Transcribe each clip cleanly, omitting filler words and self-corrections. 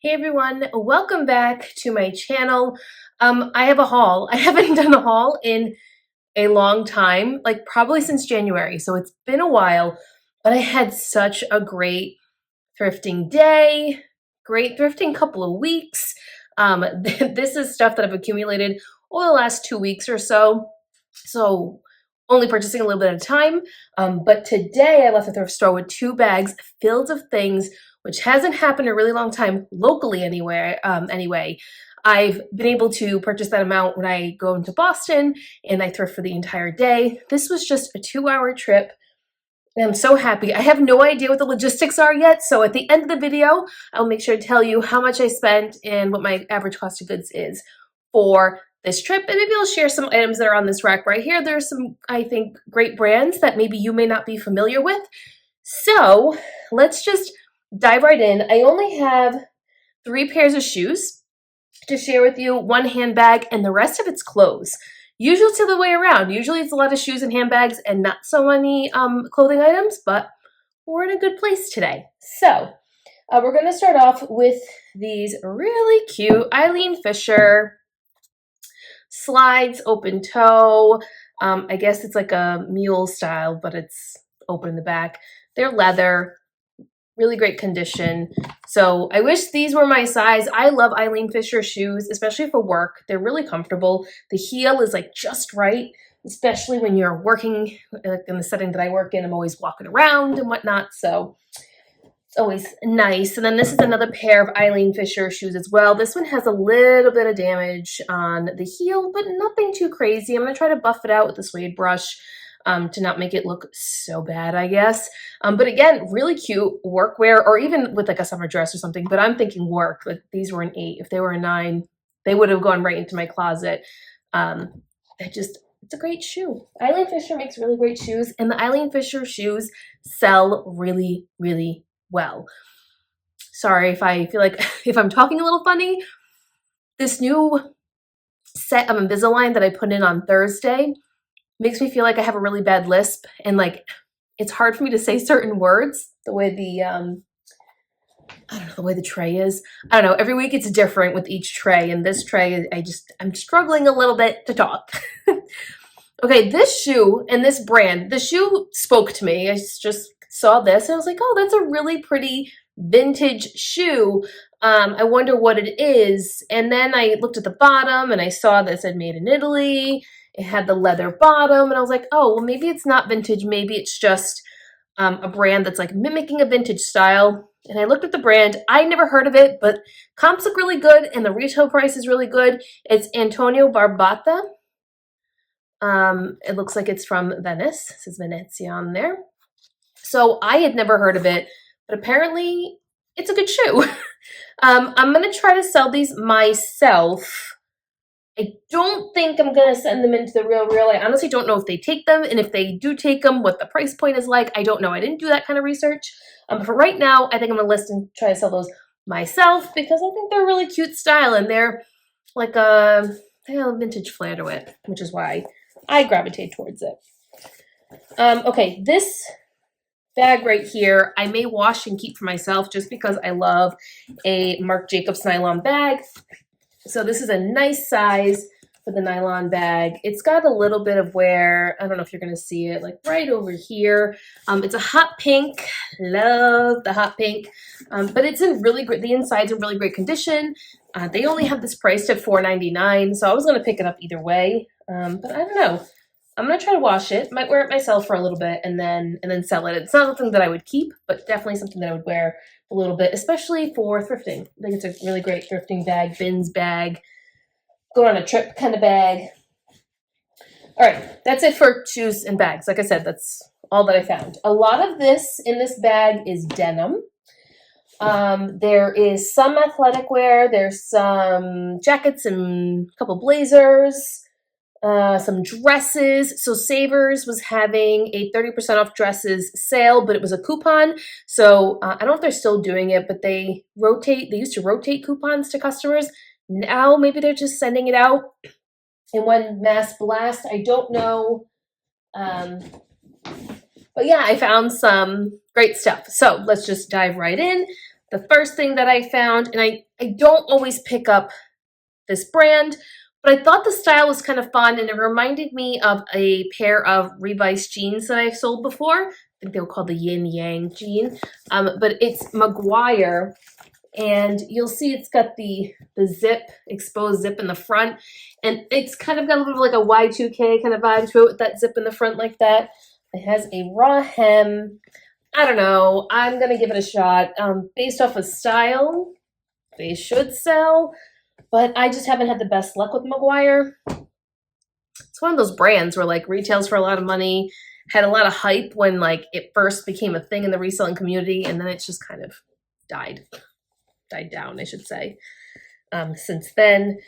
Hey everyone, welcome back to my channel. I have a haul. I haven't done a haul in a long time, like probably since January, so it's been a while, but I had such a great thrifting day, great thrifting couple of weeks. This is stuff that I've accumulated over the last 2 weeks or so, so only purchasing a little bit at a time. But today I left the thrift store with 2 bags filled of things, which hasn't happened in a really long time locally anywhere. Anyway, I've been able to purchase that amount when I go into Boston and I thrift for the entire day. This was just a 2-hour trip. And I'm so happy. I have no idea what the logistics are yet, so at the end of the video, I'll make sure to tell you how much I spent and what my average cost of goods is for this trip. And maybe I'll share some items that are on this rack right here. There's some, I think, great brands that maybe you may not be familiar with. So let's just dive right in. I only have 3 pairs of shoes to share with you, 1 handbag, and the rest of it's clothes. Usually it's the other way around. Usually it's a lot of shoes and handbags and not so many clothing items, but we're in a good place today. So we're going to start off with these really cute Eileen Fischer slides, open toe. I guess it's like a mule style, but it's open in the back. They're leather. Really great condition. So I wish these were my size. I love Eileen Fischer shoes, especially for work. They're really comfortable. The heel is like just right, especially when you're working in the setting that I work in. I'm always walking around and whatnot. So it's always nice. And then this is another pair of Eileen Fischer shoes as well. This one has a little bit of damage on the heel, but nothing too crazy. I'm going to try to buff it out with the suede brush. To not make it look so bad, I guess. But again, really cute workwear, or even with like a summer dress or something, but I'm thinking work. Like these were an 8. If they were a 9, they would have gone right into my closet. It's a great shoe. Eileen Fischer makes really great shoes, and the Eileen Fischer shoes sell really, really well. Sorry if I feel like if I'm talking a little funny. This new set of Invisalign that I put in on Thursday makes me feel like I have a really bad lisp, and like it's hard for me to say certain words the way the I don't know, the way the tray is. I don't know, every week it's different with each tray, and this tray I'm struggling a little bit to talk. Okay, this shoe and this brand, the shoe spoke to me. I just saw this and I was like, oh, that's a really pretty vintage shoe. I wonder what it is. And then I looked at the bottom and I saw that it said made in Italy. It had the leather bottom, and I was like, oh, well, maybe it's not vintage. Maybe it's just a brand that's like mimicking a vintage style. And I looked at the brand. I never heard of it, but comps look really good, and the retail price is really good. It's Antonio Barbata. It looks like it's from Venice. It says Venezia on there. So I had never heard of it, but apparently it's a good shoe. I'm going to try to sell these myself. I don't think I'm going to send them into the Real. I honestly don't know if they take them, and if they do take them, what the price point is like. I don't know. I didn't do that kind of research. But for right now, I think I'm going to list and try to sell those myself because I think they're a really cute style, and they're like they have a vintage flair to it, which is why I gravitate towards it. Okay, this bag right here, I may wash and keep for myself just because I love a Marc Jacobs nylon bag. So this is a nice size for the nylon bag. It's got a little bit of wear. I don't know if you're going to see it, like right over here. It's a hot pink. Love the hot pink. But it's in really great, the inside's in really great condition. They only have this priced at $4.99, so I was going to pick it up either way. But I don't know. I'm going to try to wash it. Might wear it myself for a little bit and then sell it. It's not something that I would keep, but definitely something that I would wear a little bit, especially for thrifting. I think it's a really great thrifting bag, bins bag, go on a trip kind of bag. All right, that's it for shoes and bags. Like I said, that's all that I found. A lot of this in this bag is denim. There is some athletic wear. There's some jackets and a couple blazers. Some dresses. So Savers was having a 30% off dresses sale, but it was a coupon. So I don't know if they're still doing it, but they used to rotate coupons to customers. Now maybe they're just sending it out in one mass blast. I don't know. But yeah, I found some great stuff. So let's just dive right in. the first thing that I found, and I don't always pick up this brand, but I thought the style was kind of fun, and it reminded me of a pair of Revice jeans that I've sold before. I think they were called the Yin Yang jean, but it's McGuire, and you'll see it's got the zip, exposed zip in the front, and it's kind of got a little bit of like a Y2K kind of vibe to it with that zip in the front like that. It has a raw hem. I don't know. I'm going to give it a shot. Based off of style, they should sell, but I just haven't had the best luck with McGuire. It's one of those brands where like retails for a lot of money, had a lot of hype when like it first became a thing in the reselling community, and then it's just kind of died down, I should say, since then.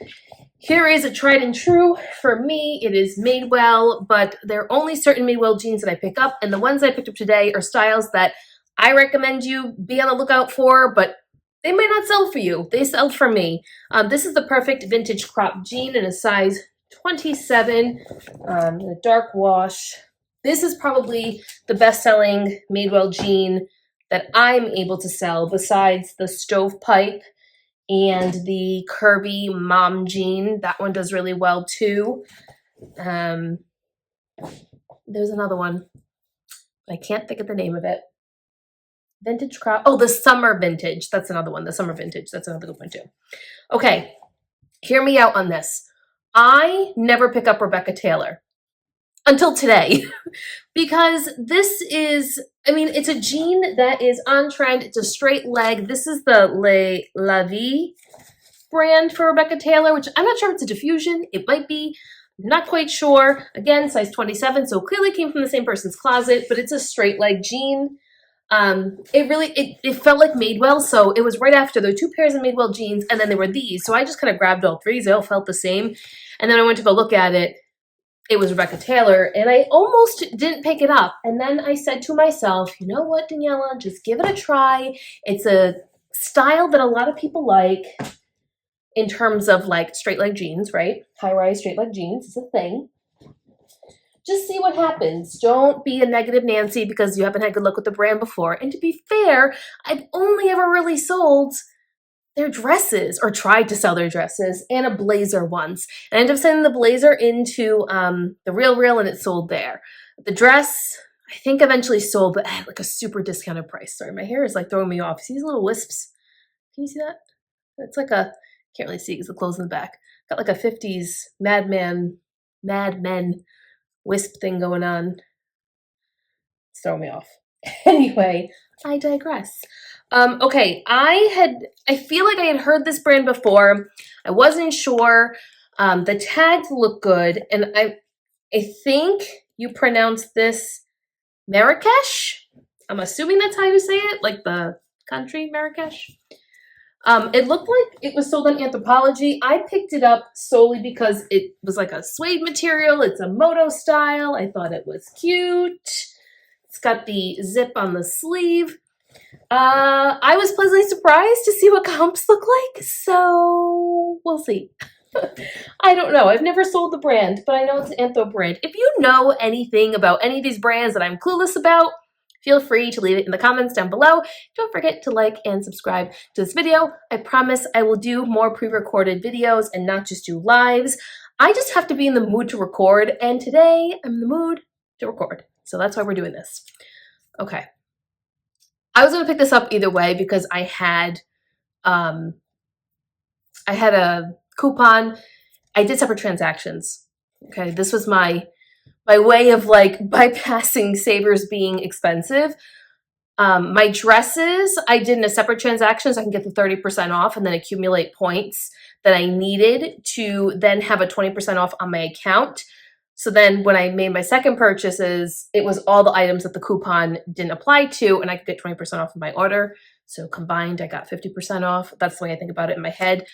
Here is a tried and true for me. It is Madewell, but there are only certain Madewell jeans that I pick up, and the ones I picked up today are styles that I recommend you be on the lookout for, but they might not sell for you. They sell for me. This is the perfect vintage crop jean in a size 27, a dark wash. This is probably the best-selling Madewell jean that I'm able to sell, besides the stovepipe and the curvy mom jean. That one does really well too. There's another one. I can't think of the name of it. Vintage crop. Oh, the summer vintage. That's another one. The summer vintage. That's another good one too. Okay, hear me out on this. I never pick up Rebecca Taylor until today because this is, I mean, it's a jean that is on trend. It's a straight leg. This is the La Vie brand for Rebecca Taylor, which I'm not sure if it's a diffusion. It might be. I'm not quite sure. Again, size 27, so clearly came from the same person's closet, but it's a straight leg jean. It felt like Madewell, so it was right after. There were two pairs of Madewell jeans, and then there were these. So I just kind of grabbed all three. They all felt the same. And then I went to go look at it. It was Rebecca Taylor, and I almost didn't pick it up. And then I said to myself, you know what, Daniela, just give it a try. It's a style that a lot of people like in terms of like straight leg jeans, right? High-rise straight leg jeans is a thing. Just see what happens. Don't be a negative Nancy because you haven't had good luck with the brand before. And to be fair, I've only ever really sold their dresses, or tried to sell their dresses, and a blazer once. And I ended up sending the blazer into the Real, and it sold there. The dress, I think eventually sold, but at like a super discounted price. Sorry, my hair is like throwing me off. See these little wisps? Can you see that? It's like a, can't really see because the clothes in the back. Got like a 50s Mad Men wisp thing going on. It's throwing me off. Anyway, I digress. Okay, I feel like I had heard this brand before. I wasn't sure. The tags look good, and I think you pronounce this Marrakesh. I'm assuming that's how you say it, like the country Marrakesh. It looked like it was sold on Anthropologie. I picked it up solely because it was like a suede material. It's a moto style. I thought it was cute. It's got the zip on the sleeve. I was pleasantly surprised to see what comps look like, so we'll see. I don't know. I've never sold the brand, but I know it's an Anthro brand. If you know anything about any of these brands that I'm clueless about, feel free to leave it in the comments down below. Don't forget to like and subscribe to this video. I promise I will do more pre-recorded videos and not just do lives. I just have to be in the mood to record, and today I'm in the mood to record. So that's why we're doing this. Okay. I was going to pick this up either way because I had a coupon. I did separate transactions. Okay, this was my way of like bypassing Savers being expensive. My dresses, I did in a separate transaction so I can get the 30% off and then accumulate points that I needed to then have a 20% off on my account. So then when I made my second purchases, it was all the items that the coupon didn't apply to, and I could get 20% off of my order. So combined, I got 50% off. That's the way I think about it in my head.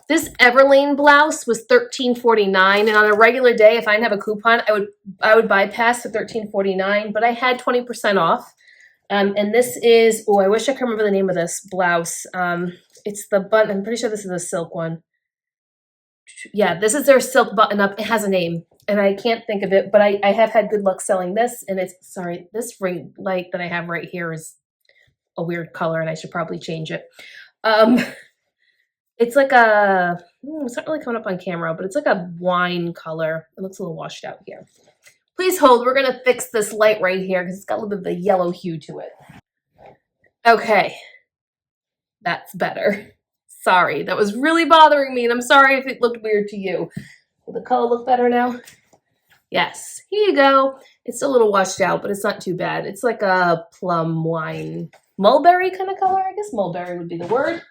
This Everlane blouse was $13.49, and on a regular day, if I didn't have a coupon, I would bypass the $13.49, but I had 20% off. And this is, oh, I wish I could remember the name of this blouse. It's the button. I'm pretty sure this is a silk one. Yeah, this is their silk button-up. It has a name, and I can't think of it, but I have had good luck selling this, and it's, sorry, this ring light that I have right here is a weird color and I should probably change it. It's like a, it's not really coming up on camera, but it's like a wine color. It looks a little washed out here. Please hold, we're gonna fix this light right here because it's got a little bit of a yellow hue to it. Okay, that's better. Sorry, that was really bothering me and I'm sorry if it looked weird to you. Will the color look better now? Yes, here you go. It's a little washed out, but it's not too bad. It's like a plum wine, mulberry kind of color. I guess mulberry would be the word.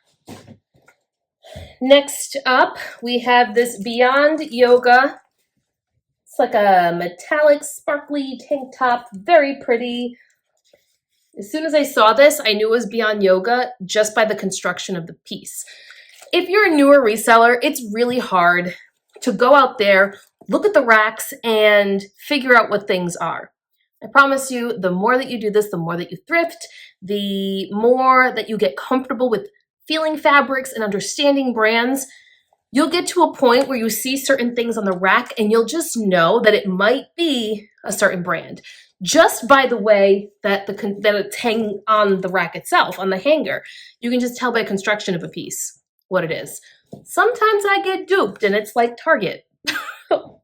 Next up, we have this Beyond Yoga. It's like a metallic, sparkly tank top, very pretty. As soon as I saw this, I knew it was Beyond Yoga just by the construction of the piece. If you're a newer reseller, it's really hard to go out there, look at the racks, and figure out what things are. I promise you, the more that you do this, the more that you thrift, the more that you get comfortable with feeling fabrics and understanding brands, you'll get to a point where you see certain things on the rack and you'll just know that it might be a certain brand. Just by the way that it's hanging on the rack itself, on the hanger. You can just tell by construction of a piece what it is. Sometimes I get duped and it's like Target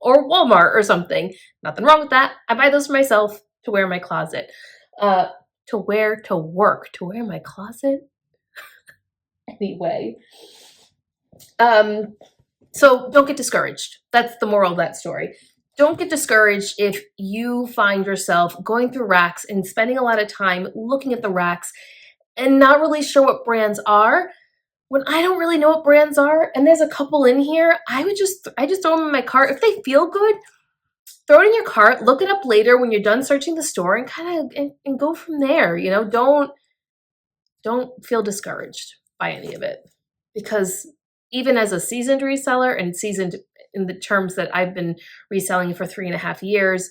or Walmart or something. Nothing wrong with that. I buy those for myself to wear in my closet. To wear to work, to wear in my closet? Anyway. So don't get discouraged. That's the moral of that story. Don't get discouraged if you find yourself going through racks and spending a lot of time looking at the racks and not really sure what brands are. When I don't really know what brands are, and there's a couple in here, I just throw them in my cart. If they feel good, throw it in your cart, look it up later when you're done searching the store and kind of and go from there. You know, don't feel discouraged by any of it, because even as a seasoned reseller, and seasoned in the terms that I've been reselling for 3.5 years,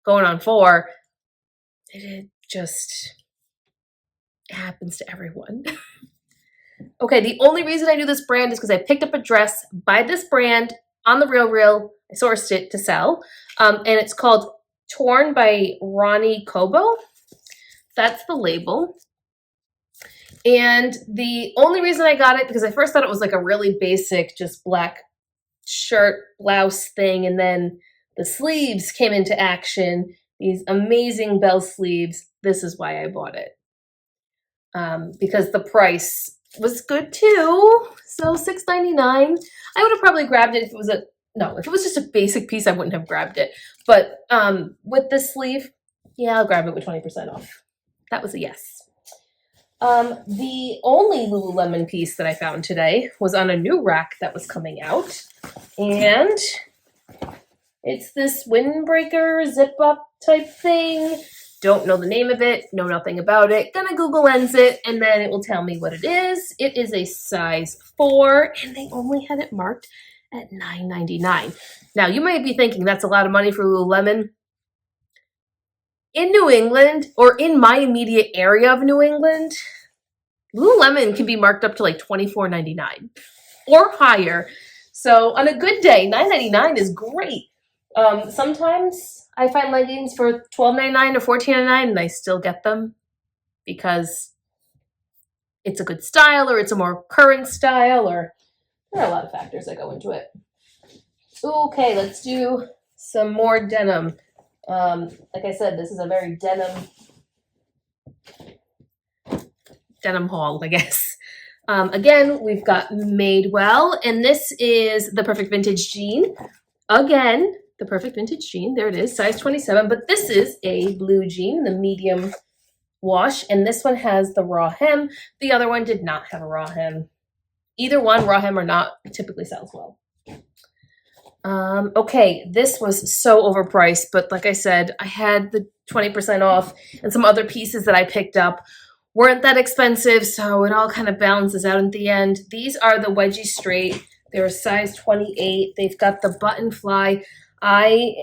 going on 4, it just happens to everyone. Okay, the only reason I knew this brand is because I picked up a dress by this brand on the RealReal. I sourced it to sell, and it's called Torn by Ronnie Kobo. That's the label. And the only reason I got it, because I first thought it was like a really basic, just black shirt, blouse thing, and then the sleeves came into action, these amazing bell sleeves. This is why I bought it, because the price was good too. So $6.99. I would have probably grabbed it if it was if it was just a basic piece, I wouldn't have grabbed it. But with this sleeve, yeah, I'll grab it with 20% off. That was a yes. The only Lululemon piece that I found today was on a new rack that was coming out. And it's this windbreaker zip up type thing. Don't know the name of it, know nothing about it. Gonna Google Lens it, and then it will tell me what it is. It is a size 4, and they only had it marked at $9.99. Now, you might be thinking that's a lot of money for Lululemon. In New England, or in my immediate area of New England, Lululemon can be marked up to like $24.99 or higher. So on a good day, $9.99 is great. Sometimes I find leggings for $12.99 or $14.99 and I still get them because it's a good style or it's a more current style, or there are a lot of factors that go into it. Okay, let's do some more denim. Like I said, this is a very denim haul, I guess. Again, we've got Madewell, and this is the Perfect Vintage Jean. Again, the Perfect Vintage Jean, there it is, size 27, but this is a blue jean, the medium wash, and this one has the raw hem. The other one did not have a raw hem. Either one, raw hem or not, typically sells well. Okay, this was so overpriced, but like I said, I had the 20% off, and some other pieces that I picked up weren't that expensive, so it all kind of balances out at the end. These are the wedgie straight. They're a size 28. They've got the button fly. I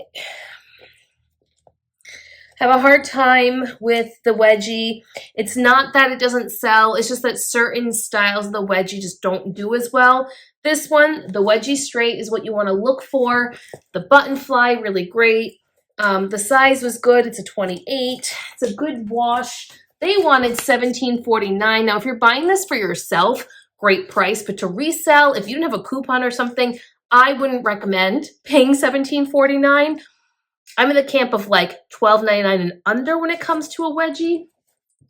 have a hard time with the wedgie. It's not that it doesn't sell. It's just that certain styles of the wedgie just don't do as well. This one, the wedgie straight, is what you want to look for. The button fly, really great. The size was good. It's a 28. It's a good wash. They wanted $17.49. Now, if you're buying this for yourself, great price, but to resell, if you didn't have a coupon or something, I wouldn't recommend paying $17.49. I'm in the camp of like $12.99 and under when it comes to a wedgie,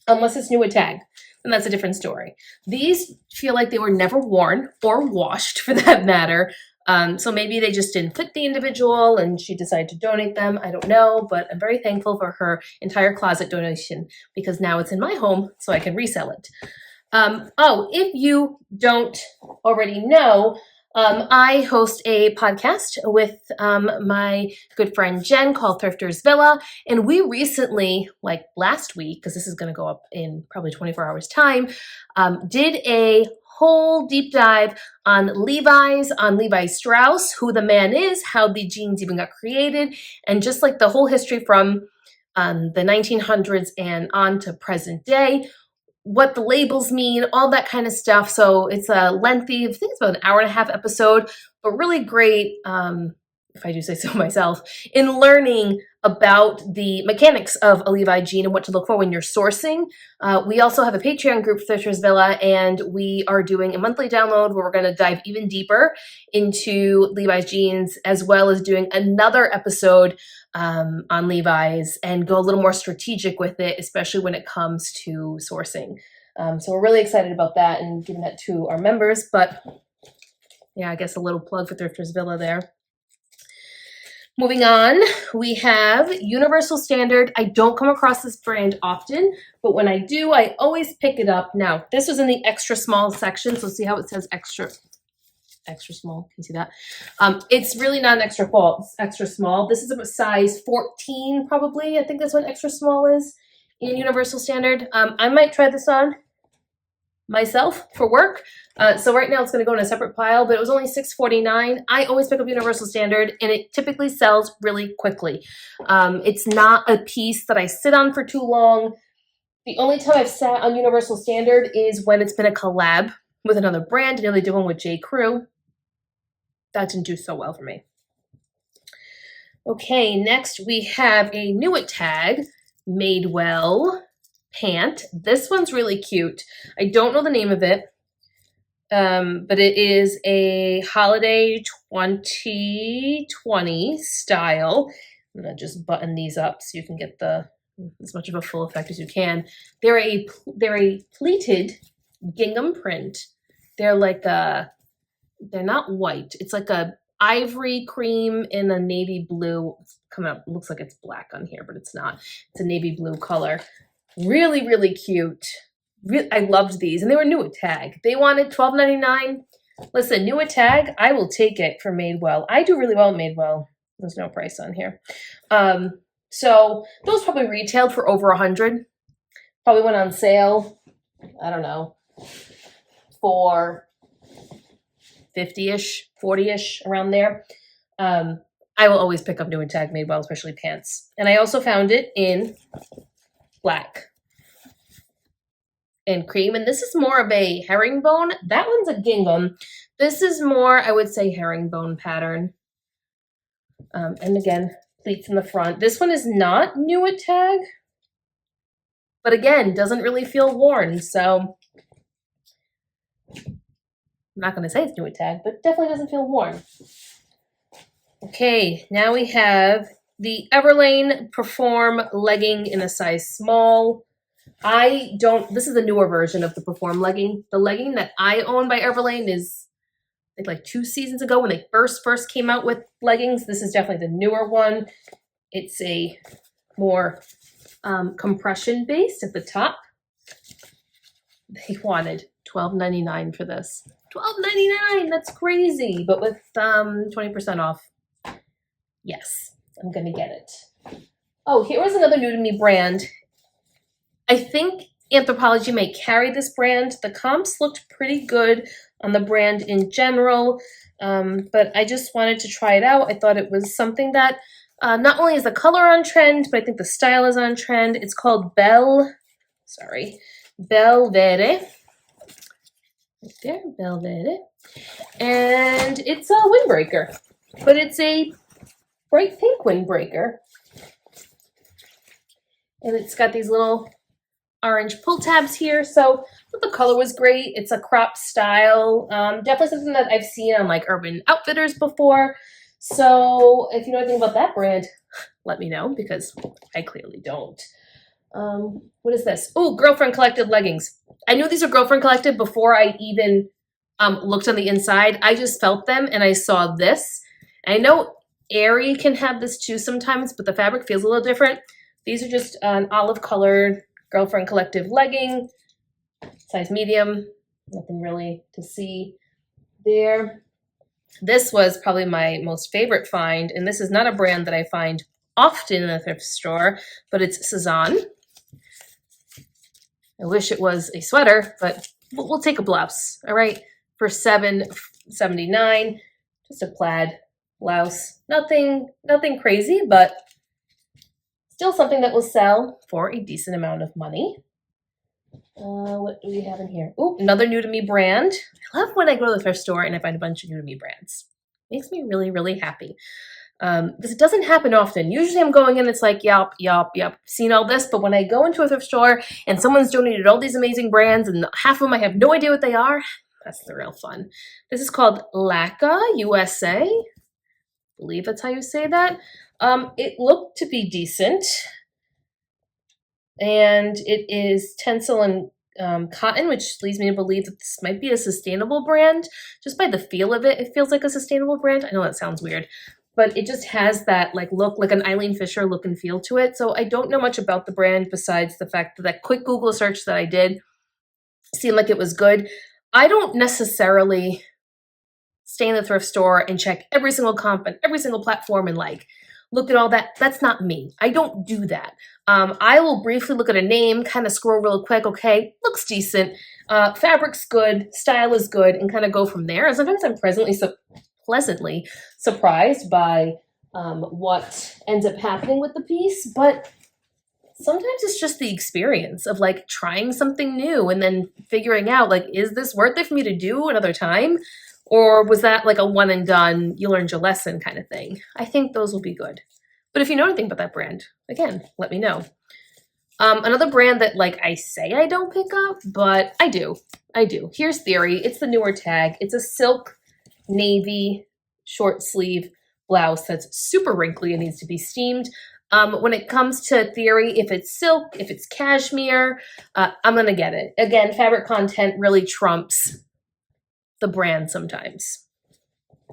unless it's new at tag, and that's a different story. These feel like they were never worn or washed for that matter. So maybe they just didn't fit the individual and she decided to donate them. I don't know, but I'm very thankful for her entire closet donation because now it's in my home so I can resell it. Oh, if you don't already know, I host a podcast with my good friend Jen called Thrifters Villa, and we recently, like last week, because this is going to go up in probably 24 hours time, did a whole deep dive on Levi's, on Levi Strauss, who the man is, how the jeans even got created, and just like the whole history from the 1900s and on to present day, what the labels mean, all that kind of stuff. So it's a lengthy, I think it's about an hour and a half episode, but really great, if I do say so myself, in learning about the mechanics of a Levi jean and what to look for when you're sourcing. We also have a Patreon group, Thrifters Villa, and we are doing a monthly download where we're going to dive even deeper into Levi's jeans, as well as doing another episode on Levi's and go a little more strategic with it, especially when it comes to sourcing. So we're really excited about that and giving that to our members. But yeah, I guess a little plug for Thrifters Villa there. Moving on, we have Universal Standard. I don't come across this brand often, but when I do, I always pick it up. Now, this was in the extra small section, so see how it says extra small. Can you see that? It's really not an extra small. This is a size 14, probably. I think that's what extra small is in Universal Standard. I might try this on myself for work. So right now it's going to go in a separate pile, but it was only $6.49. I always pick up Universal Standard, and it typically sells really quickly. It's not a piece that I sit on for too long. The only time I've sat on Universal Standard is when it's been a collab with another brand. I know they did one with J. Crew. That didn't do so well for me. Okay, next we have a new at tag, Madewell pant. This one's really cute. I don't know the name of it, but it is a holiday 2020 style. I'm gonna just button these up so you can get as much of a full effect as you can. They're a pleated gingham print. They're like they're not white. It's like a ivory cream in a navy blue. It's coming up, it looks like it's black on here, but it's not. It's a navy blue color. Really, really cute. I loved these, and they were new at tag. They wanted $12.99. Listen, new at tag, I will take it for Madewell. I do really well at Madewell. There's no price on here. So those probably retailed for over $100. Probably went on sale, I don't know, for 50-ish, 40-ish, around there. I will always pick up new at tag Madewell, especially pants. And I also found it in black and cream, and this is more of a herringbone. That one's a gingham. This is more, I would say, herringbone pattern. And again, pleats in the front. This one is not new at tag, but again, doesn't really feel worn. So I'm not going to say it's new at tag, but definitely doesn't feel worn. Okay, now we have the Everlane Perform legging in a size small. This is the newer version of the Perform legging. The legging that I own by Everlane is, I think, like 2 seasons ago when they first came out with leggings. This is definitely the newer one. It's a more compression based at the top. They wanted $12.99 for this. $12.99, that's crazy. But with 20% off, yes, I'm gonna get it. Oh, here was another new to me brand. I think Anthropologie may carry this brand. The comps looked pretty good on the brand in general, but I just wanted to try it out. I thought it was something that not only is the color on trend, but I think the style is on trend. It's called Belvedere. Right there, Belvedere. And it's a windbreaker, but it's a bright pink windbreaker. And it's got these little orange pull tabs here. So the color was great. It's a crop style. Definitely something that I've seen on like Urban Outfitters before. So if you know anything about that brand, let me know because I clearly don't. What is this? Oh, Girlfriend Collected leggings. I knew these were Girlfriend Collected before I even looked on the inside. I just felt them and I saw this. And I know Aerie can have this too sometimes, but the fabric feels a little different. These are just an olive colored Girlfriend Collective legging, size medium. Nothing really to see there. This was probably my most favorite find, and this is not a brand that I find often in a thrift store, but it's Cezanne. I wish it was a sweater, but we'll take a blouse, all right? For $7.79, just a plaid blouse. Nothing crazy, but still something that will sell for a decent amount of money. What do we have in here? Oh, another new to me brand. I love when I go to the thrift store and I find a bunch of new to me brands. Makes me really, really happy. This doesn't happen often. Usually I'm going in, it's like, yup, seen all this. But when I go into a thrift store and someone's donated all these amazing brands and half of them I have no idea what they are, that's the real fun. This is called Laka USA. I believe that's how you say that. It looked to be decent. And it is tencel and cotton, which leads me to believe that this might be a sustainable brand. Just by the feel of it, it feels like a sustainable brand. I know that sounds weird, but it just has that like look, like an Eileen Fischer look and feel to it. So I don't know much about the brand besides the fact that that quick Google search that I did seemed like it was good. I don't necessarily stay in the thrift store and check every single comp and every single platform and like look at all that. That's not me. I don't do that. I will briefly look at a name, kind of scroll real quick. Okay, looks decent. Fabric's good. Style is good, and kind of go from there. And sometimes I'm pleasantly surprised by what ends up happening with the piece. But sometimes it's just the experience of like trying something new and then figuring out like, is this worth it for me to do another time? Or was that like a one and done, you learned your lesson kind of thing? I think those will be good. But if you know anything about that brand, again, let me know. Another brand that like I say I don't pick up, but I do. Here's Theory. It's the newer tag. It's a silk navy short sleeve blouse that's super wrinkly and needs to be steamed. When it comes to Theory, if it's silk, if it's cashmere, I'm going to get it. Again, fabric content really trumps the brand sometimes.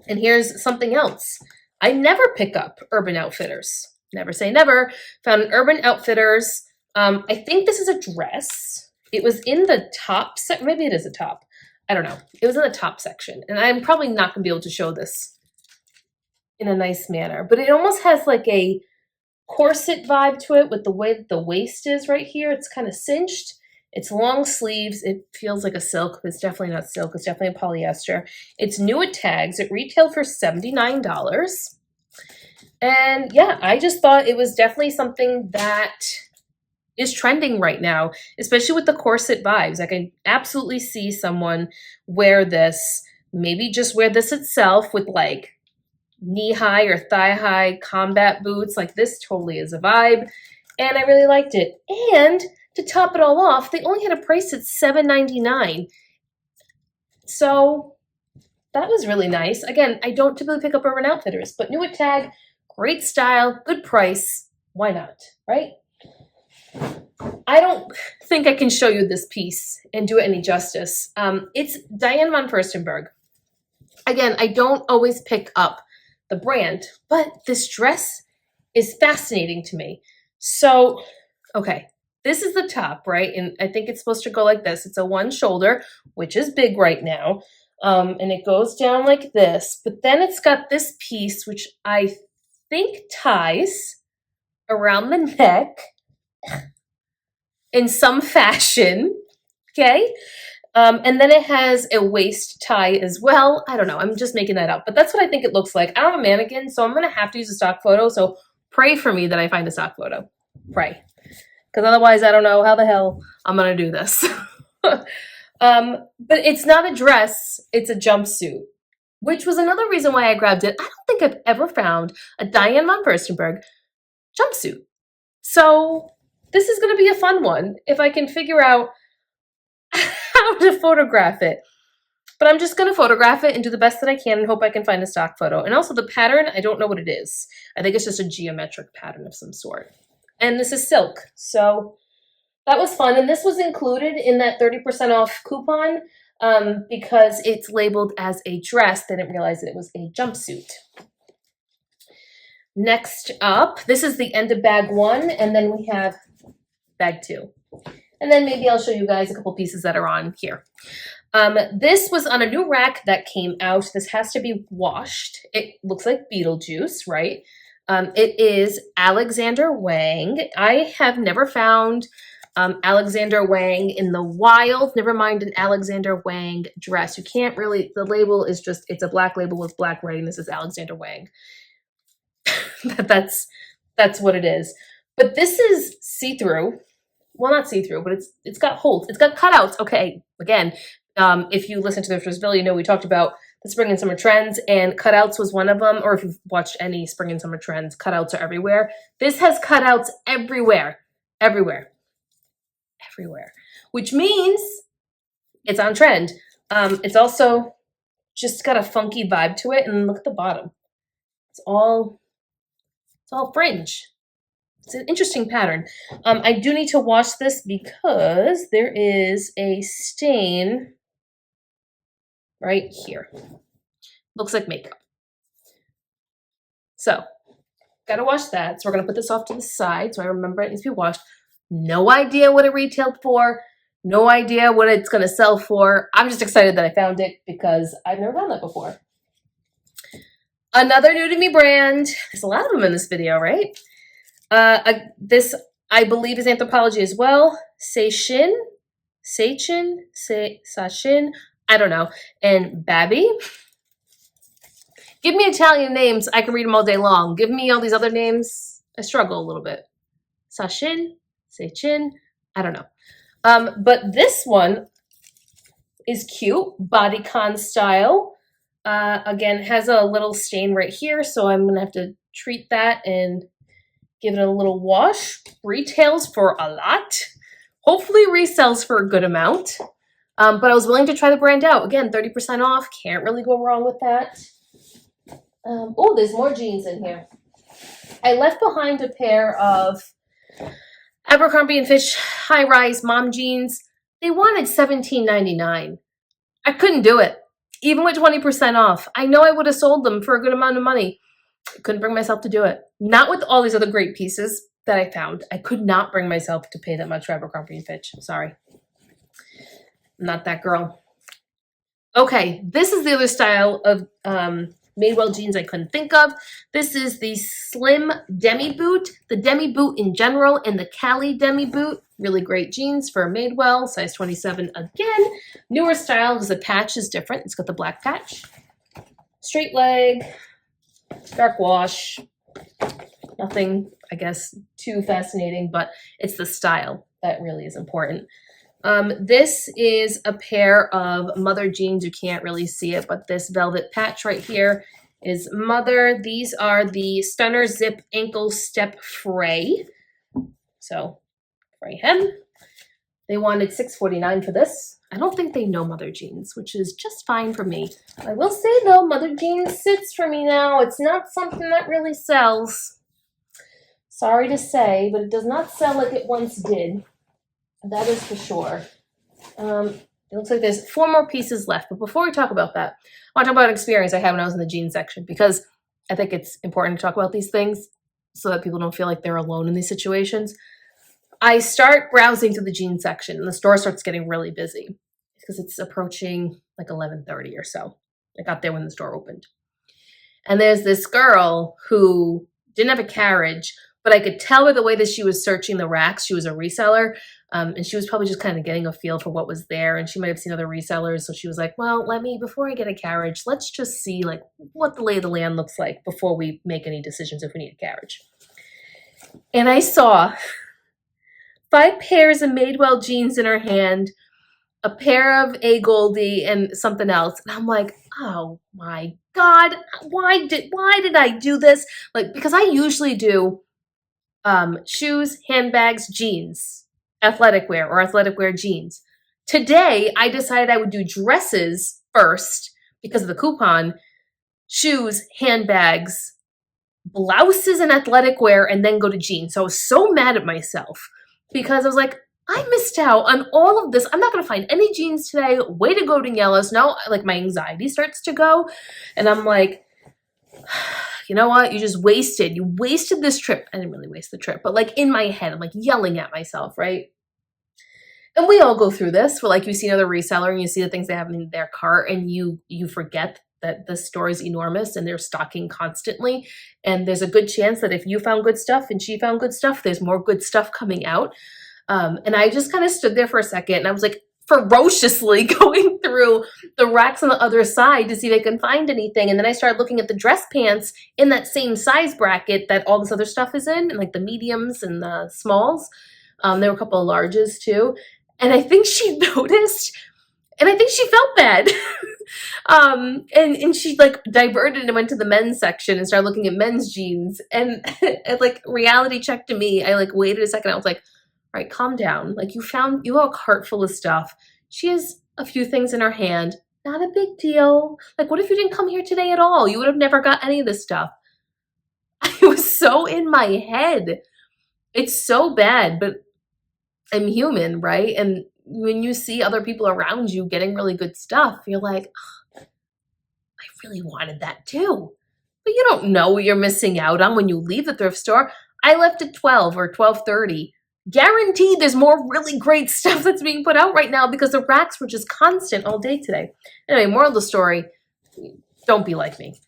And here's something else. I never pick up Urban Outfitters. Never say never. Found an Urban Outfitters. I think this is a dress. It was in the top section. Maybe it is a top. I don't know. It was in the top section. And I'm probably not going to be able to show this in a nice manner. But it almost has like a corset vibe to it with the way that the waist is right here. It's kind of cinched. It's long sleeves. It feels like a silk, but it's definitely not silk. It's definitely a polyester. It's new at tags. It retailed for $79. And yeah, I just thought it was definitely something that is trending right now, especially with the corset vibes. I can absolutely see someone wear this, maybe just wear this itself with like knee-high or thigh-high combat boots. Like this totally is a vibe. And I really liked it. And to top it all off, they only had a price at $7.99. So that was really nice. Again, I don't typically pick up Urban Outfitters, but new at tag, great style, good price. Why not, right? I don't think I can show you this piece and do it any justice. It's Diane Von Furstenberg. Again, I don't always pick up the brand, but this dress is fascinating to me. So, okay. This is the top, right? And I think it's supposed to go like this. It's a one shoulder, which is big right now. And it goes down like this. But then it's got this piece, which I think ties around the neck in some fashion. Okay? And then it has a waist tie as well. I don't know. I'm just making that up. But that's what I think it looks like. I don't have a mannequin, so I'm going to have to use a stock photo. So pray for me that I find a stock photo. Pray. Because otherwise, I don't know how the hell I'm going to do this. But it's not a dress. It's a jumpsuit, which was another reason why I grabbed it. I don't think I've ever found a Diane Von Furstenberg jumpsuit. So this is going to be a fun one if I can figure out how to photograph it. But I'm just going to photograph it and do the best that I can and hope I can find a stock photo. And also the pattern, I don't know what it is. I think it's just a geometric pattern of some sort. And this is silk. So that was fun. And this was included in that 30% off coupon because it's labeled as a dress. They didn't realize that it was a jumpsuit. Next up, this is the end of bag 1. And then we have bag 2. And then maybe I'll show you guys a couple pieces that are on here. This was on a new rack that came out. This has to be washed. It looks like Beetlejuice, right? It is Alexander Wang. I have never found Alexander Wang in the wild, never mind an Alexander Wang dress. You can't really, the label is just, it's a black label with black writing. This is Alexander Wang. That's what it is. But this is see-through. Well, not see-through, but it's got holes. It's got cutouts. Okay, again, if you listen to the first video, you know we talked about the spring and summer trends, and cutouts was one of them. Or if you've watched any spring and summer trends, cutouts are everywhere. This has cutouts everywhere, everywhere, everywhere, which means it's on trend. It's also just got a funky vibe to it, and look at the bottom. It's all fringe. It's an interesting pattern. I do need to wash this because there is a stain right here. Looks like makeup. So, gotta wash that. So we're gonna put this off to the side so I remember it needs to be washed. No idea what it retailed for. No idea what it's gonna sell for. I'm just excited that I found it because I've never found that before. Another new to me brand. There's a lot of them in this video, right? This, I believe, is Anthropologie as well. Sachin, I don't know. And Babby. Give me Italian names. I can read them all day long. Give me all these other names. I struggle a little bit. Sachin, I don't know. But this one is cute. Bodycon style. Again, has a little stain right here. So I'm going to have to treat that and give it a little wash. Retails for a lot. Hopefully resells for a good amount. But I was willing to try the brand out. Again, 30% off. Can't really go wrong with that. Oh, there's more jeans in here. I left behind a pair of Abercrombie & Fitch high-rise mom jeans. They wanted $17.99. I couldn't do it. Even with 20% off. I know I would have sold them for a good amount of money. I couldn't bring myself to do it. Not with all these other great pieces that I found. I could not bring myself to pay that much for Abercrombie & Fitch. I'm sorry. I'm not that girl. Okay, this is the other style of Madewell jeans I couldn't think of. This is the slim demi boot, the demi boot in general, and the Cali demi boot. Really great jeans for Madewell, size 27 again. Newer style because the patch is different. It's got the black patch. Straight leg, dark wash. Nothing, I guess, too fascinating, but it's the style that really is important. This is a pair of Mother jeans. You can't really see it, but this velvet patch right here is Mother. These are the Stunner Zip Ankle Step Fray. So, fray hem. They wanted $6.49 for this. I don't think they know Mother jeans, which is just fine for me. I will say, though, Mother jeans sits for me now. It's not something that really sells. Sorry to say, but it does not sell like it once did. That is for sure. It looks like there's 4 more pieces left. But before we talk about that, I want to talk about an experience I had when I was in the jeans section, because I think it's important to talk about these things so that people don't feel like they're alone in these situations. I start browsing through the jeans section, and the store starts getting really busy because it's approaching like 11:30 or so. I got there when the store opened. And there's this girl who didn't have a carriage, but I could tell by the way that she was searching the racks. She was a reseller, and she was probably just kind of getting a feel for what was there, and she might have seen other resellers. So she was like, well, before I get a carriage, let's just see like what the lay of the land looks like before we make any decisions if we need a carriage. And I saw 5 pairs of Madewell jeans in her hand, a pair of A. Goldie, and something else. And I'm like, oh my God, why did I do this? Like, because I usually do shoes, handbags, jeans, athletic wear or athletic wear jeans. Today, I decided I would do dresses first because of the coupon, shoes, handbags, blouses, and athletic wear, and then go to jeans. So I was so mad at myself because I was like, I missed out on all of this. I'm not going to find any jeans today. Way to go, Daniela. So now, like, my anxiety starts to go. And I'm like, you know what? You just wasted. You wasted this trip. I didn't really waste the trip, but like in my head, I'm like yelling at myself, right? And we all go through this where like you see another reseller and you see the things they have in their cart and you forget that the store is enormous and they're stocking constantly. And there's a good chance that if you found good stuff and she found good stuff, there's more good stuff coming out. And I just kind of stood there for a second and I was like ferociously going through the racks on the other side to see if I can find anything. And then I started looking at the dress pants in that same size bracket that all this other stuff is in, and like the mediums and the smalls. There were a couple of larges too. And I think she noticed and I think she felt bad. And she like diverted and went to the men's section and started looking at men's jeans. And it like reality check to me, I like waited a second. I was like, all right, calm down. Like you have a cart full of stuff. She has a few things in her hand. Not a big deal. Like what if you didn't come here today at all? You would have never got any of this stuff. I was so in my head. It's so bad, but I'm human, right? And when you see other people around you getting really good stuff, you're like, oh, I really wanted that too. But you don't know what you're missing out on when you leave the thrift store. I left at 12 or 12:30. Guaranteed there's more really great stuff that's being put out right now because the racks were just constant all day today. Anyway, moral of the story, don't be like me.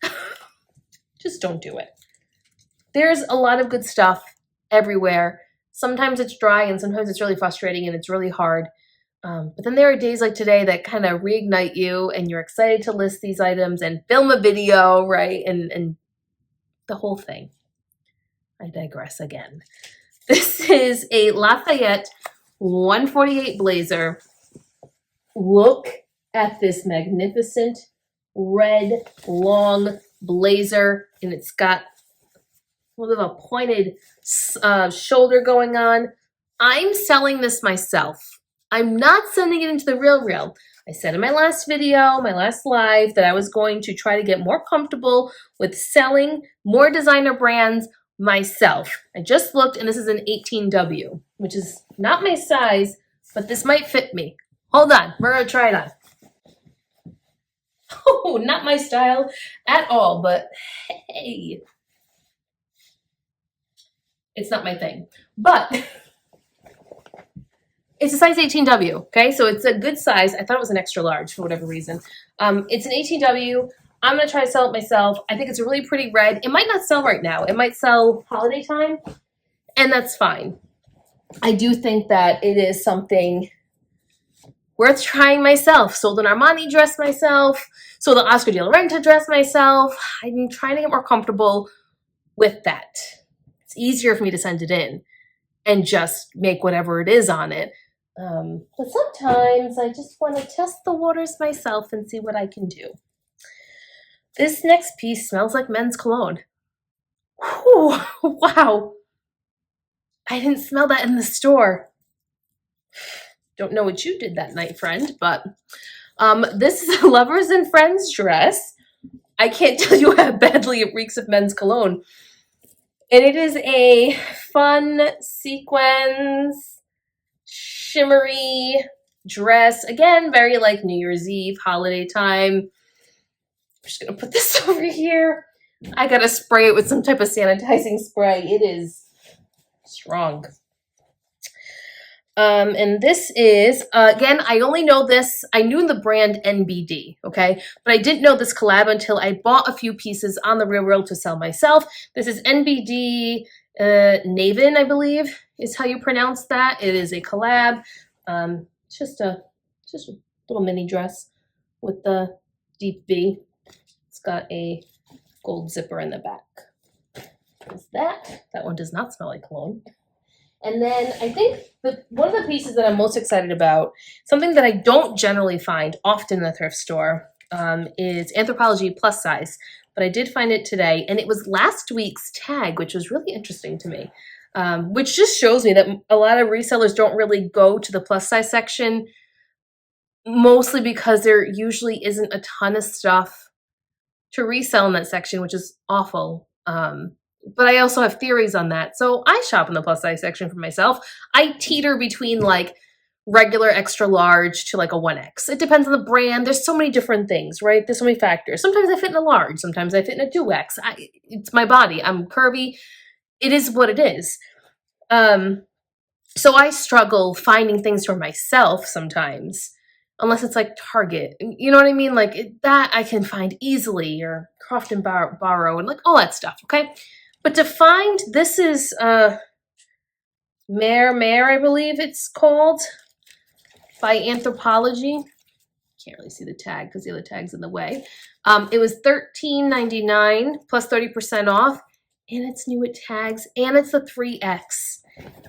Just don't do it. There's a lot of good stuff everywhere. Sometimes it's dry and sometimes it's really frustrating and it's really hard. But then there are days like today that kind of reignite you and you're excited to list these items and film a video, right? And the whole thing. I digress again. This is a Lafayette 148 blazer. Look at this magnificent red long blazer, and it's got a little bit of a pointed shoulder going on. I'm selling this myself. I'm not sending it into the real. I said in my last video, my last live, that I was going to try to get more comfortable with selling more designer brands myself. I just looked and this is an 18W, which is not my size, but this might fit me. Hold on, we're gonna try it on. Oh, not my style at all, but hey, it's not my thing. But it's a size 18W, okay? So it's a good size. I thought it was an extra large for whatever reason. It's an 18W. I'm going to try to sell it myself. I think it's a really pretty red. It might not sell right now. It might sell holiday time, and that's fine. I do think that it is something worth trying myself. Sold an Armani dress myself. Sold an Oscar de la Renta dress myself. I'm trying to get more comfortable with that. It's easier for me to send it in and just make whatever it is on it. But sometimes I just want to test the waters myself and see what I can do. This next piece smells like men's cologne. Whew, wow. I didn't smell that in the store. Don't know what you did that night, friend, but this is a Lovers and Friends dress. I can't tell you how badly it reeks of men's cologne. And it is a fun sequins, shimmery dress. Again, very like New Year's Eve, holiday time. I'm just going to put this over here. I got to spray it with some type of sanitizing spray. It is strong. And this is, again, I only know this. I knew the brand NBD, okay? But I didn't know this collab until I bought a few pieces on the Real to sell myself. This is NBD Navin, I believe, is how you pronounce that. It is a collab. It's just a little mini dress with the deep V. It's got a gold zipper in the back. There's that. That one does not smell like cologne. And then I think one of the pieces that I'm most excited about, something that I don't generally find often in the thrift store, is Anthropologie plus size. But I did find it today, and it was last week's tag, which was really interesting to me. which just shows me that a lot of resellers don't really go to the plus size section, mostly because there usually isn't a ton of stuff to resell in that section, which is awful. But I also have theories on that. So I shop in the plus size section for myself. I teeter between like regular extra large to like a 1X. It depends on the brand. There's so many different things, right? There's so many factors. Sometimes I fit in a large. Sometimes I fit in a 2X. It's my body. I'm curvy. It is what it is. So I struggle finding things for myself sometimes, unless it's like Target. You know what I mean? Like that I can find easily, or Croft and Borrow, and like all that stuff, okay? But to find, this is Mare, I believe it's called, by Anthropologie. Can't really see the tag because the other tag's in the way. It was $13.99 plus 30% off, and it's new at tags, and it's the 3X,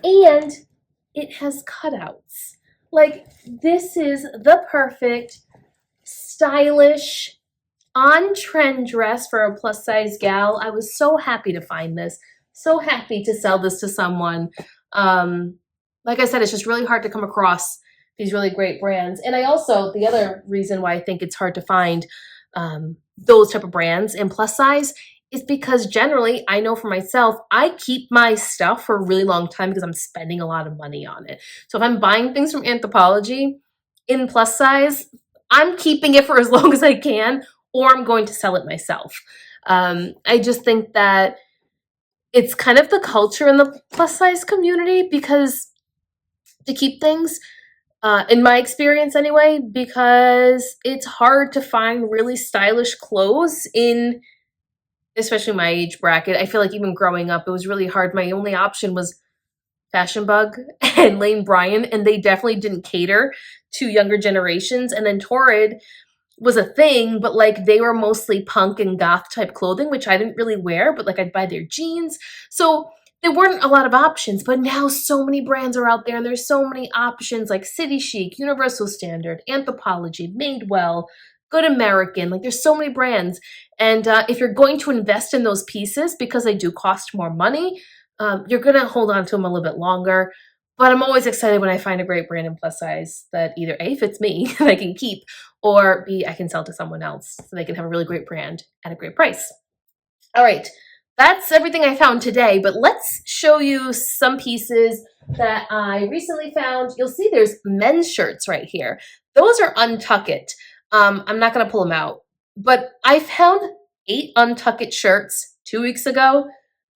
and it has cutouts. Like, this is the perfect, stylish, on-trend dress for a plus-size gal. I was so happy to find this. So happy to sell this to someone. Like I said, it's just really hard to come across these really great brands. And I also, the other reason why I think it's hard to find those type of brands in plus size is because generally, I know for myself, I keep my stuff for a really long time because I'm spending a lot of money on it. So if I'm buying things from Anthropologie in plus size, I'm keeping it for as long as I can, or I'm going to sell it myself. I just think that it's kind of the culture in the plus size community, because to keep things, in my experience anyway, because it's hard to find really stylish clothes in, especially my age bracket. I feel like even growing up, it was really hard. My only option was Fashion Bug and Lane Bryant, and they definitely didn't cater to younger generations. And then Torrid was a thing, but like they were mostly punk and goth type clothing, which I didn't really wear, but like I'd buy their jeans. So there weren't a lot of options, but now so many brands are out there, and there's so many options like City Chic, Universal Standard, Anthropologie, Madewell, Good American. Like there's so many brands. And if you're going to invest in those pieces, because they do cost more money, you're going to hold on to them a little bit longer. But I'm always excited when I find a great brand in plus size that either A, fits me and I can keep, or B, I can sell to someone else so they can have a really great brand at a great price. All right, that's everything I found today, but let's show you some pieces that I recently found. You'll see there's men's shirts right here. Those are Untuck It. I'm not going to pull them out, but I found 8 Untuck It shirts 2 weeks ago.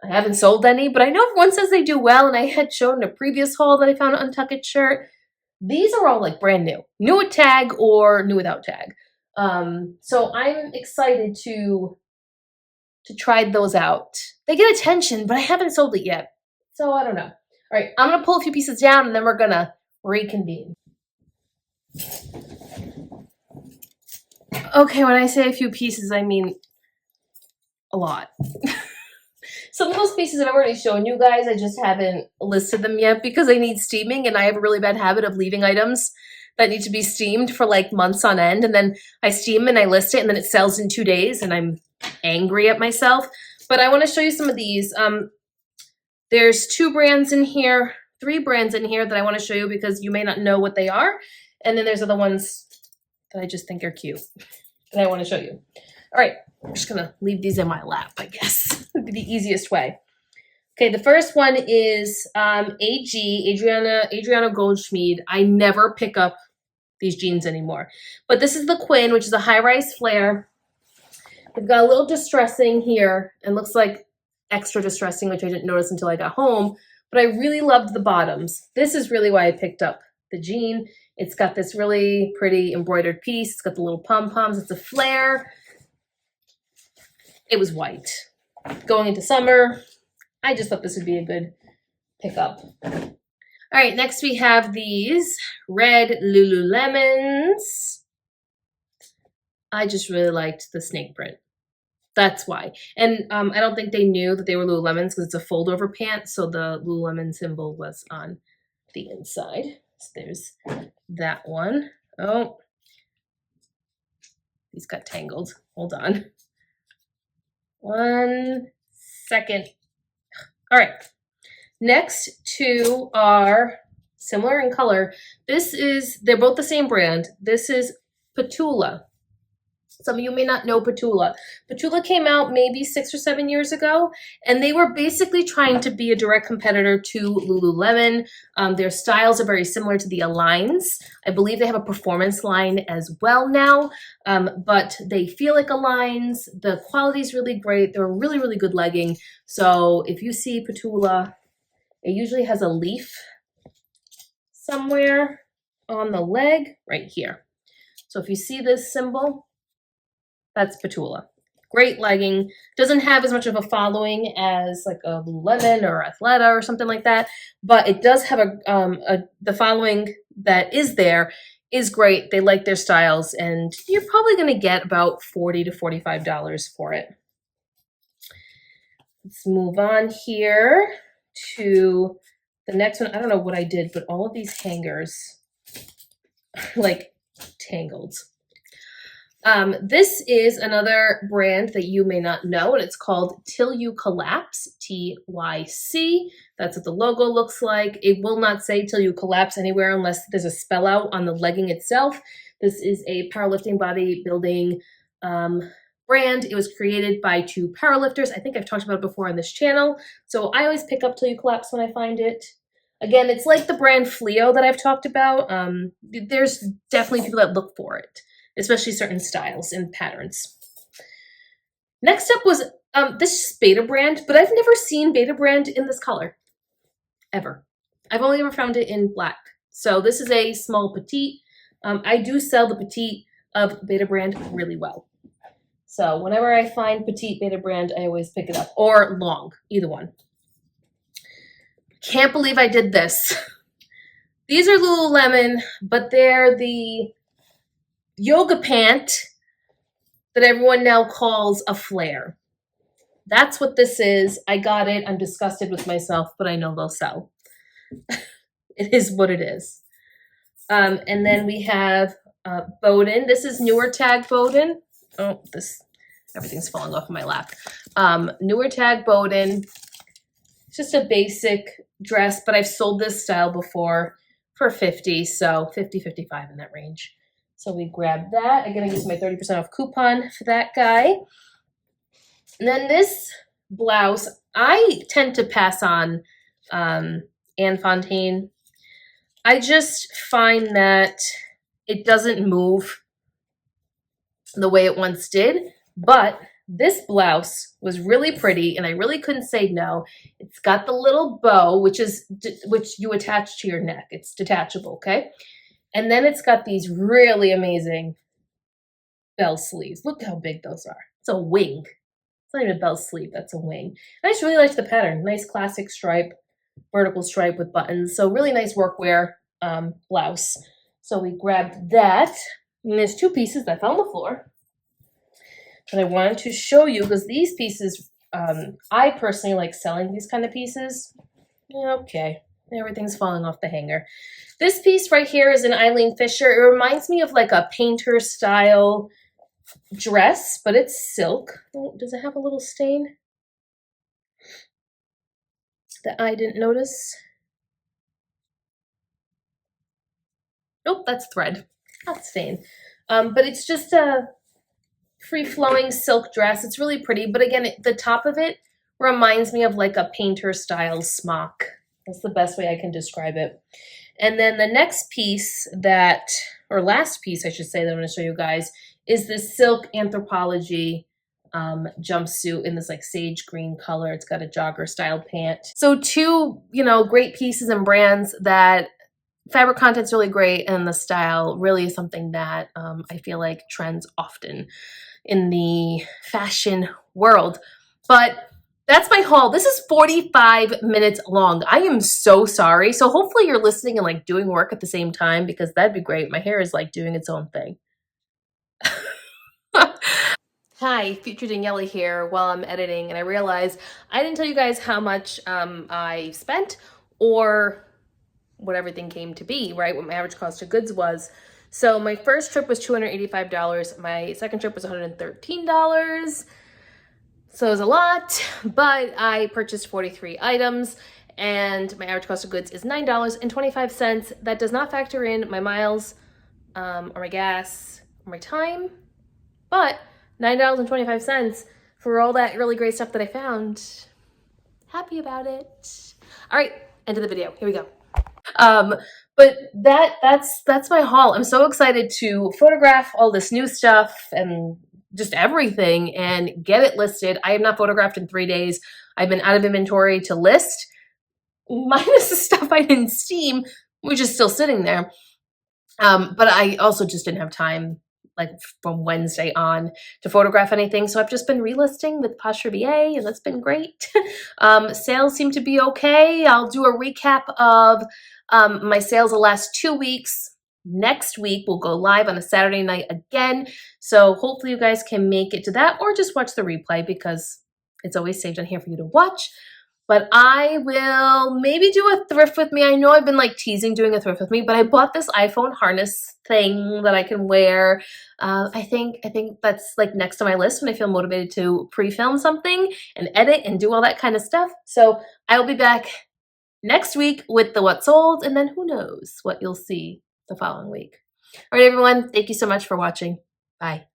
I haven't sold any, but I know everyone says they do well, and I had shown in a previous haul that I found an Untuck It shirt. These are all like brand new. New with tag or new without tag. So I'm excited to try those out. They get attention, but I haven't sold it yet. So I don't know. All right, I'm going to pull a few pieces down, and then we're going to reconvene. Okay, when I say a few pieces, I mean a lot. Some of those pieces I've already shown you guys, I just haven't listed them yet because they need steaming, and I have a really bad habit of leaving items that need to be steamed for like months on end, and then I steam and I list it, and then it sells in 2 days, and I'm angry at myself. But I want to show you some of these. There's 2 brands in here, 3 brands in here that I want to show you because you may not know what they are, and then there's other ones that I just think are cute that I want to show you. All right, I'm just gonna leave these in my lap, I guess. Would be the easiest way. Okay, the first one is Adriana Goldschmied. I never pick up these jeans anymore. But this is the Quinn, which is a high-rise flare. They've got a little distressing here, and looks like extra distressing, which I didn't notice until I got home. But I really loved the bottoms. This is really why I picked up the jean. It's got this really pretty embroidered piece. It's got the little pom-poms. It's a flare. It was white. Going into summer, I just thought this would be a good pickup. All right, next we have these red Lululemons. I just really liked the snake print. That's why. And I don't think they knew that they were Lululemons because it's a fold-over pant, so the Lululemon symbol was on the inside. So there's that one. Oh, these got tangled. Hold on. 1 second. All right. Next two are similar in color. They're both the same brand. This is Petula. Some of you may not know Petula. Petula came out maybe 6 or 7 years ago, and they were basically trying to be a direct competitor to Lululemon. Their styles are very similar to the Aligns. I believe they have a performance line as well now, but they feel like Aligns. The quality is really great. They're a really, really good legging. So if you see Petula, it usually has a leaf somewhere on the leg right here. So if you see this symbol, that's Petula. Great legging. Doesn't have as much of a following as like a Lululemon or Athleta or something like that, but it does have the following that is there is great. They like their styles, and you're probably going to get about $40 to $45 for it. Let's move on here to the next one. I don't know what I did, but all of these hangers are like tangled. This is another brand that you may not know, and it's called Till You Collapse, TYC. That's what the logo looks like. It will not say Till You Collapse anywhere unless there's a spell out on the legging itself. This is a powerlifting bodybuilding brand. It was created by two powerlifters. I think I've talked about it before on this channel. So I always pick up Till You Collapse when I find it. Again, it's like the brand Fleo that I've talked about. There's definitely people that look for it, especially certain styles and patterns. Next up was this is Beta brand, but I've never seen Beta brand in this color, ever. I've only ever found it in black. So this is a small petite. I do sell the petite of Beta brand really well. So whenever I find petite Beta brand, I always pick it up, or long, either one. Can't believe I did this. These are Lululemon, but they're the yoga pant that everyone now calls a flare. That's what this is. I got it. I'm disgusted with myself, but I know they'll sell. It is what it is. And then we have Bowden. This is newer tag Bowden. Oh, everything's falling off of my lap. Newer tag Bowden. It's just a basic dress, but I've sold this style before for $50, so $50, $55 in that range. So we grabbed that. I'm going to use my 30% off coupon for that guy. And then this blouse, I tend to pass on Anne Fontaine. I just find that it doesn't move the way it once did, but this blouse was really pretty, and I really couldn't say no. It's got the little bow, which you attach to your neck. It's detachable, okay? And then it's got these really amazing bell sleeves. Look how big those are. It's a wing. It's not even a bell sleeve. That's a wing. And I just really liked the pattern. Nice classic stripe, vertical stripe with buttons. So really nice workwear blouse. So we grabbed that. And there's two pieces that fell on the floor that I wanted to show you, because these pieces, I personally like selling these kind of pieces. Okay, everything's falling off the hanger. This piece right here is an Eileen Fischer. It reminds me of like a painter style dress, but it's silk. Oh, does it have a little stain that I didn't notice? Nope, that's thread, not stain. But it's just a free-flowing silk dress. It's really pretty, but again, the top of it reminds me of like a painter style smock. That's the best way I can describe it. And then the next piece or last piece I should say that I'm going to show you guys is this silk Anthropology jumpsuit in this like sage green color. It's got a jogger style pant. So two, great pieces and brands that fabric content's really great, and the style really is something that I feel like trends often in the fashion world. But that's my haul. This is 45 minutes long. I am so sorry. So hopefully you're listening and like doing work at the same time, because that'd be great. My hair is like doing its own thing. Hi, future Daniela here while I'm editing, and I realized I didn't tell you guys how much I spent or what everything came to be, right? What my average cost of goods was. So my first trip was $285. My second trip was $113. So it was a lot, but I purchased 43 items, and my average cost of goods is $9.25. That does not factor in my miles or my gas or my time, but $9.25 for all that really great stuff that I found. Happy about it. All right, end of the video. Here we go. But that's my haul. I'm so excited to photograph all this new stuff and just everything and get it listed. I have not photographed in 3 days. I've been out of inventory to list, minus the stuff I didn't steam, which is still sitting there. But I also just didn't have time, like from Wednesday on, to photograph anything. So I've just been relisting with Posherva, and that's been great. Sales seem to be okay. I'll do a recap of my sales the last 2 weeks. Next week, we'll go live on a Saturday night again. So hopefully you guys can make it to that, or just watch the replay because it's always saved on here for you to watch. But I will maybe do a thrift with me. I know I've been like teasing doing a thrift with me, but I bought this iPhone harness thing that I can wear. I think that's like next to my list when I feel motivated to pre-film something and edit and do all that kind of stuff. So I will be back next week with the what sold, and then who knows what you'll see the following week. All right, everyone. Thank you so much for watching. Bye.